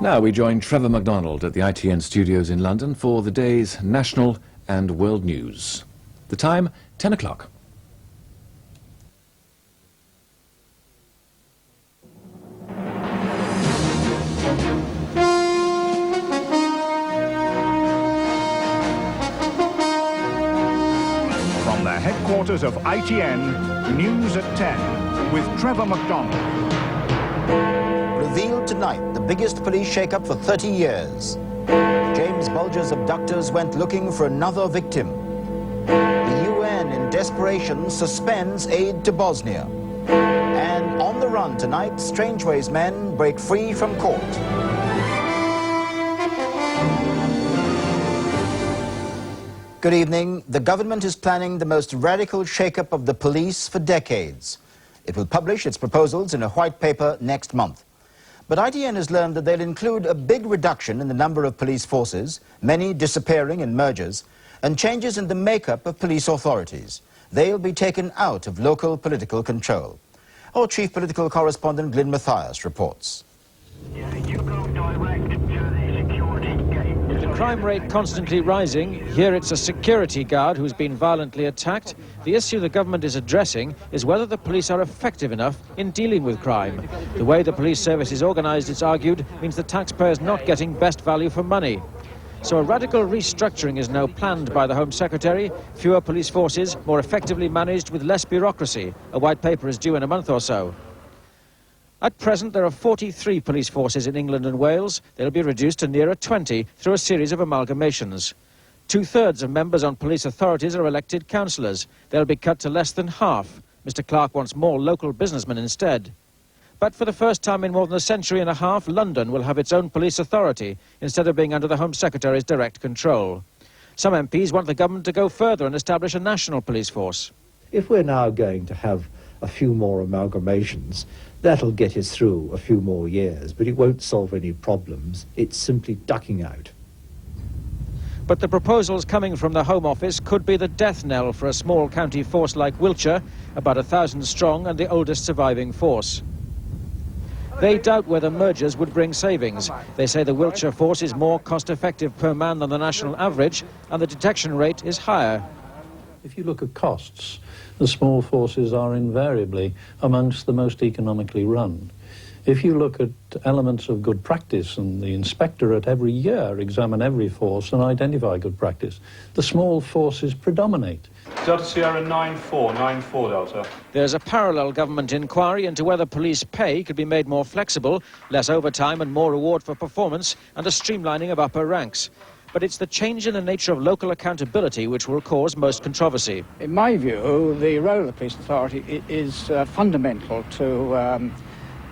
Now we join Trevor McDonald at the ITN studios in London for the day's national and world news. The time, 10 o'clock. From the headquarters of ITN, News at 10 with Trevor McDonald. Revealed tonight, the biggest police shake-up for 30 years. James Bulger's abductors went looking for another victim. The UN, in desperation, suspends aid to Bosnia. And on the run tonight, Strangeways men break free from court. Good evening. The government is planning the most radical shake-up of the police for decades. It will publish its proposals in a white paper next month. But ITN has learned that they'll include a big reduction in the number of police forces, many disappearing in mergers, and changes in the makeup of police authorities. They'll be taken out of local political control. Our chief political correspondent, Glyn Mathias, reports. With the crime rate constantly rising, here it's a security guard who's been violently attacked. The issue the government is addressing is whether the police are effective enough in dealing with crime. The way the police service is organised, it's argued, means the taxpayer's not getting best value for money. So a radical restructuring is now planned by the Home Secretary. Fewer police forces, more effectively managed with less bureaucracy. A white paper is due in a month or so. At present, there are 43 police forces in England and Wales. They'll be reduced to nearer 20 through a series of amalgamations. Two-thirds of members on police authorities are elected councillors. They'll be cut to less than half. Mr Clark wants more local businessmen instead. But for the first time in more than a century and a half, London will have its own police authority instead of being under the Home Secretary's direct control. Some MPs want the government to go further and establish a national police force. If we're now going to have a few more amalgamations, that'll get us through a few more years, but it won't solve any problems. It's simply ducking out. But the proposals coming from the Home Office could be the death knell for a small county force like Wiltshire, about 1,000 strong and the oldest surviving force. They doubt whether mergers would bring savings. They say the Wiltshire force is more cost-effective per man than the national average, and the detection rate is higher. If you look at costs, the small forces are invariably amongst the most economically run. If you look at elements of good practice, and the inspectorate every year examine every force and identify good practice, the small forces predominate. Delta Sierra 94 Delta. There's a parallel government inquiry into whether police pay could be made more flexible, less overtime and more reward for performance, and a streamlining of upper ranks. But it's the change in the nature of local accountability which will cause most controversy. In my view, the role of the police authority is fundamental to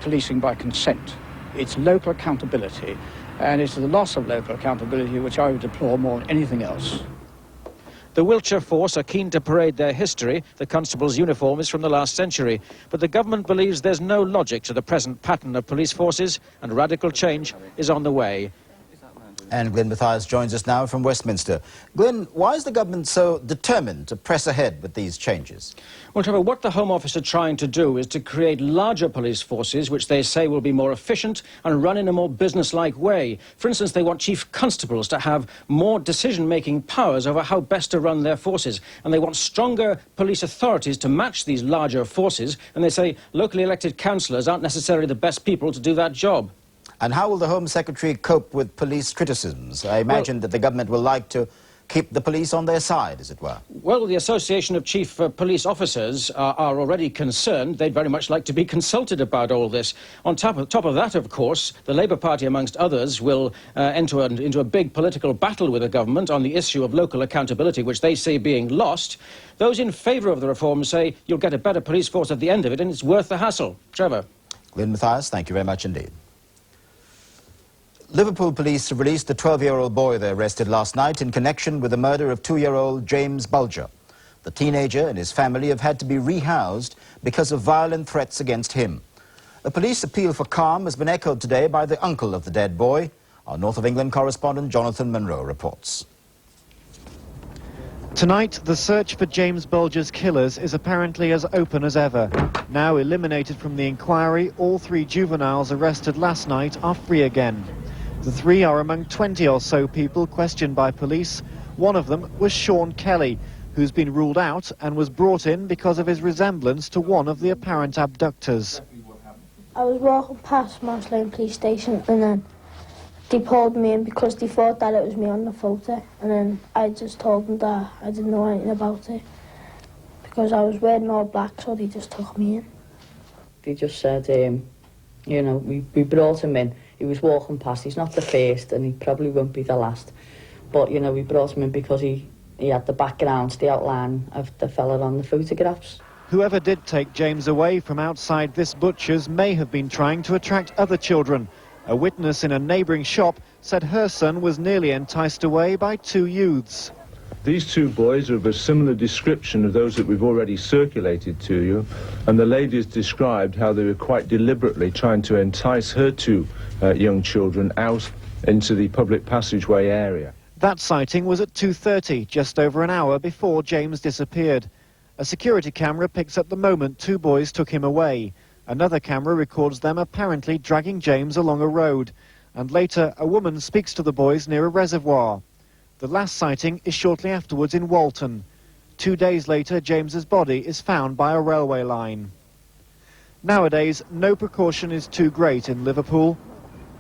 policing by consent. It's local accountability, and it's the loss of local accountability which I would deplore more than anything else. The Wiltshire force are keen to parade their history. The constable's uniform is from the last century. But the government believes there's no logic to the present pattern of police forces, and radical change is on the way. And Glyn Mathias joins us now from Westminster. Glyn, why is the government so determined to press ahead with these changes? Well, Trevor, what the Home Office are trying to do is to create larger police forces, which they say will be more efficient and run in a more business-like way. For instance, they want chief constables to have more decision-making powers over how best to run their forces. And they want stronger police authorities to match these larger forces. And they say locally elected councillors aren't necessarily the best people to do that job. And how will the Home Secretary cope with police criticisms? I imagine that the government will like to keep the police on their side, as it were. Well, the Association of Chief Police Officers are already concerned. They'd very much like to be consulted about all this. On top of that, of course, the Labour Party, amongst others, will enter into a big political battle with the government on the issue of local accountability, which they see being lost. Those in favour of the reform say you'll get a better police force at the end of it, and it's worth the hassle. Trevor. Glyn Mathias, thank you very much indeed. Liverpool police released the 12-year-old boy they arrested last night in connection with the murder of 2-year-old James Bulger. The teenager and his family have had to be rehoused because of violent threats against him. A police appeal for calm has been echoed today by the uncle of the dead boy. Our North of England correspondent Jonathan Munro reports. Tonight, the search for James Bulger's killers is apparently as open as ever. Now eliminated from the inquiry, all 3 juveniles arrested last night are free again. The three are among 20 or so people questioned by police. One of them was Sean Kelly, who's been ruled out and was brought in because of his resemblance to one of the apparent abductors. I was walking past Moss Lane police station and then they pulled me in because they thought that it was me on the photo, and then I just told them that I didn't know anything about it because I was wearing all black, so they just took me in. They just said, you know, we brought him in. He was walking past. He's not the first and he probably won't be the last. But, you know, we brought him in because he had the background, the outline of the fella on the photographs. Whoever did take James away from outside this butcher's may have been trying to attract other children. A witness in a neighbouring shop said her son was nearly enticed away by two youths. These two boys are of a similar description of those that we've already circulated to you, and the ladies described how they were quite deliberately trying to entice her two young children out into the public passageway area. That sighting was at 2:30, just over an hour before James disappeared. A security camera picks up the moment two boys took him away. Another camera records them apparently dragging James along a road. And later, a woman speaks to the boys near a reservoir. The last sighting is shortly afterwards in Walton. 2 days later, James's body is found by a railway line. Nowadays, no precaution is too great in Liverpool.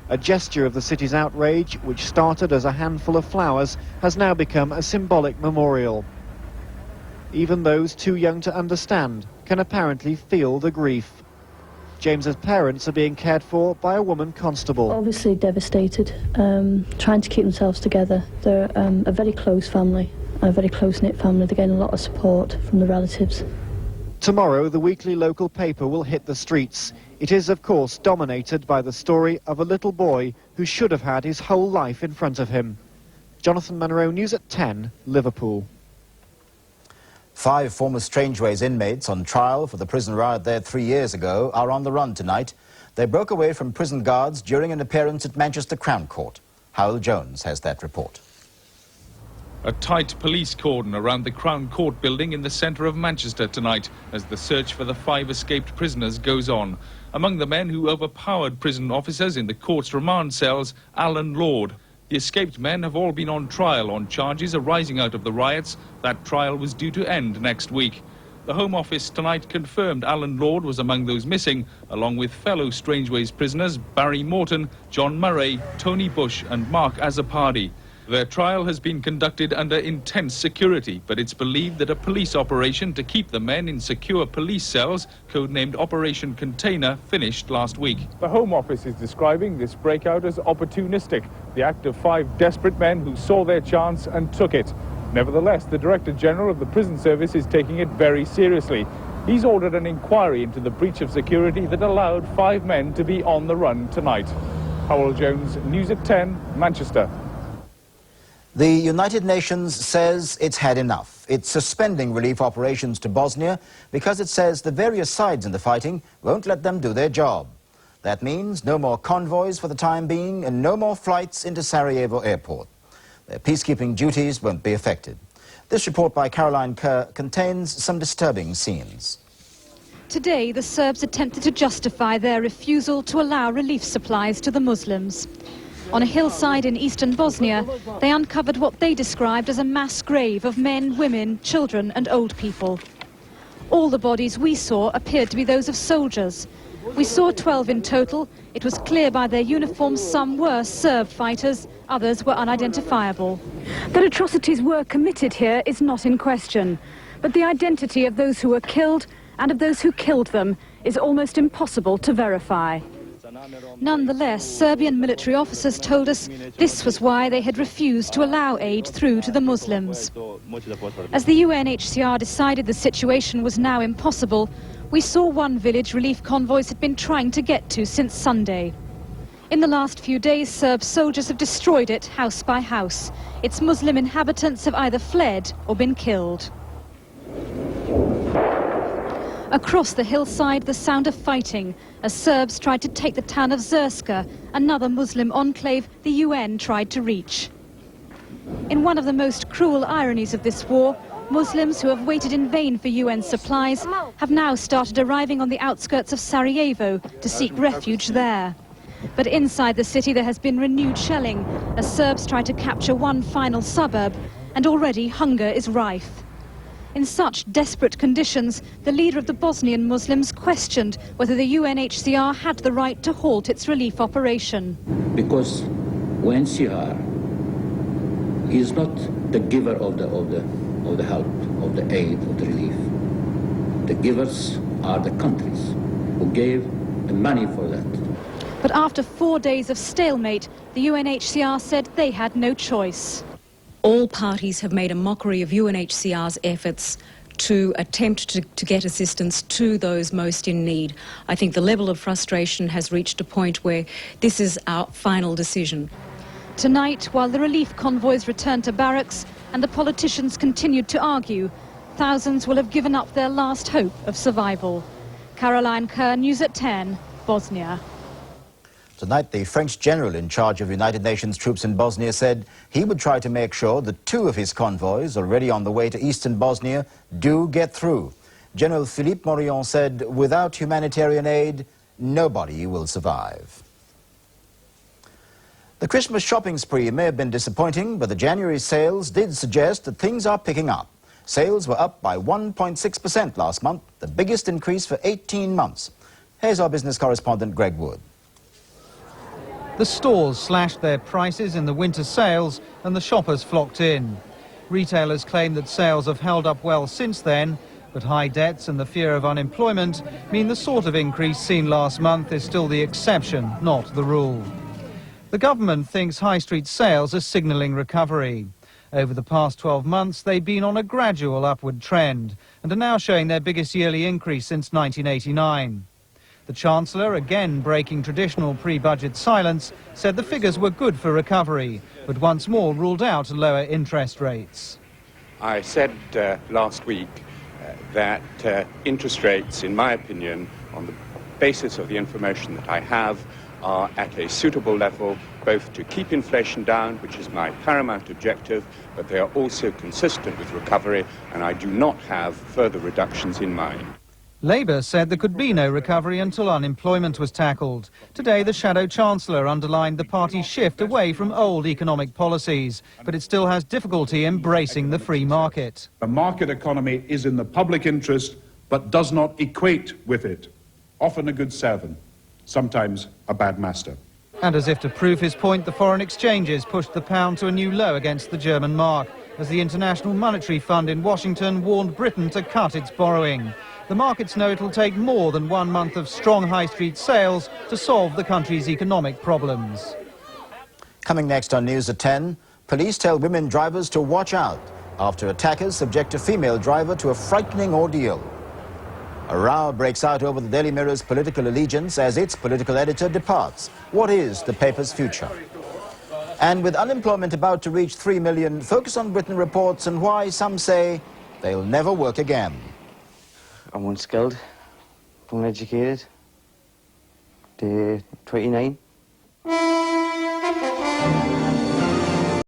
A gesture of the city's outrage, which started as a handful of flowers, has now become a symbolic memorial. Even those too young to understand can apparently feel the grief. James's parents are being cared for by a woman constable. Obviously devastated, trying to keep themselves together. They're a very close family, a very close-knit family. They're getting a lot of support from the relatives. Tomorrow, the weekly local paper will hit the streets. It is, of course, dominated by the story of a little boy who should have had his whole life in front of him. Jonathan Munro, News at 10, Liverpool. 5 former Strangeways inmates on trial for the prison riot there 3 years ago are on the run tonight. They broke away from prison guards during an appearance at Manchester Crown Court. Howell Jones has that report. A tight police cordon around the Crown Court building in the centre of Manchester tonight as the search for the 5 escaped prisoners goes on. Among the men who overpowered prison officers in the court's remand cells, Alan Lord. The escaped men have all been on trial on charges arising out of the riots. That trial was due to end next week. The Home Office tonight confirmed Alan Lord was among those missing, along with fellow Strangeways prisoners Barry Morton, John Murray, Tony Bush and Mark Azzopardi. Their trial has been conducted under intense security, but it's believed that a police operation to keep the men in secure police cells, codenamed Operation Container, finished last week. The Home Office is describing this breakout as opportunistic, the act of 5 desperate men who saw their chance and took it. Nevertheless, the Director General of the Prison Service is taking it very seriously. He's ordered an inquiry into the breach of security that allowed 5 men to be on the run tonight. Howell Jones, News at 10, Manchester. The United Nations says it's had enough. It's suspending relief operations to Bosnia because it says the various sides in the fighting won't let them do their job. That means no more convoys for the time being and no more flights into Sarajevo airport. Their peacekeeping duties won't be affected. This report by Caroline Kerr contains some disturbing scenes. Today, the Serbs attempted to justify their refusal to allow relief supplies to the Muslims. On a hillside in eastern Bosnia, they uncovered what they described as a mass grave of men, women, children and old people. All the bodies we saw appeared to be those of soldiers. We saw 12 in total. It was clear by their uniforms some were Serb fighters, others were unidentifiable. That atrocities were committed here is not in question, but the identity of those who were killed and of those who killed them is almost impossible to verify. Nonetheless, Serbian military officers told us this was why they had refused to allow aid through to the Muslims. As the UNHCR decided the situation was now impossible, we saw one village relief convoys had been trying to get to since Sunday. In the last few days, Serb soldiers have destroyed it house by house. Its Muslim inhabitants have either fled or been killed. Across the hillside, the sound of fighting as Serbs tried to take the town of Zrska, another Muslim enclave the UN tried to reach. In one of the most cruel ironies of this war, Muslims who have waited in vain for UN supplies have now started arriving on the outskirts of Sarajevo to seek refuge there. But inside the city there has been renewed shelling as Serbs try to capture one final suburb, and already hunger is rife. In such desperate conditions, the leader of the Bosnian Muslims questioned whether the UNHCR had the right to halt its relief operation. Because UNHCR is not the giver of the help, of the aid, of the relief. The givers are the countries who gave the money for that. But after 4 days of stalemate, the UNHCR said they had no choice. All parties have made a mockery of UNHCR's efforts to attempt to get assistance to those most in need. I think the level of frustration has reached a point where this is our final decision. Tonight, while the relief convoys returned to barracks and the politicians continued to argue, thousands will have given up their last hope of survival. Caroline Kerr, News at 10, Bosnia. Tonight, the French general in charge of United Nations troops in Bosnia said he would try to make sure that 2 of his convoys, already on the way to eastern Bosnia, do get through. General Philippe Morillon said, without humanitarian aid, nobody will survive. The Christmas shopping spree may have been disappointing, but the January sales did suggest that things are picking up. Sales were up by 1.6% last month, the biggest increase for 18 months. Here's our business correspondent, Greg Wood. The stores slashed their prices in the winter sales and the shoppers flocked in. Retailers claim that sales have held up well since then, but high debts and the fear of unemployment mean the sort of increase seen last month is still the exception, not the rule. The government thinks high street sales are signalling recovery. Over the past 12 months, they've been on a gradual upward trend and are now showing their biggest yearly increase since 1989. The Chancellor, again breaking traditional pre-budget silence, said the figures were good for recovery, but once more ruled out lower interest rates. I said last week that interest rates, in my opinion, on the basis of the information that I have, are at a suitable level, both to keep inflation down, which is my paramount objective, but they are also consistent with recovery, and I do not have further reductions in mind. Labour said there could be no recovery until unemployment was tackled. Today, the Shadow Chancellor underlined the party's shift away from old economic policies, but it still has difficulty embracing the free market. A market economy is in the public interest, but does not equate with it. Often a good servant, sometimes a bad master. And as if to prove his point, the foreign exchanges pushed the pound to a new low against the German mark, as the International Monetary Fund in Washington warned Britain to cut its borrowing. The markets know it'll take more than 1 month of strong high street sales to solve the country's economic problems. Coming next on News at 10, police tell women drivers to watch out after attackers subject a female driver to a frightening ordeal. A row breaks out over the Daily Mirror's political allegiance as its political editor departs. What is the paper's future? And with unemployment about to reach 3 million, Focus on Britain reports on why some say they'll never work again. I'm unskilled, uneducated, 29.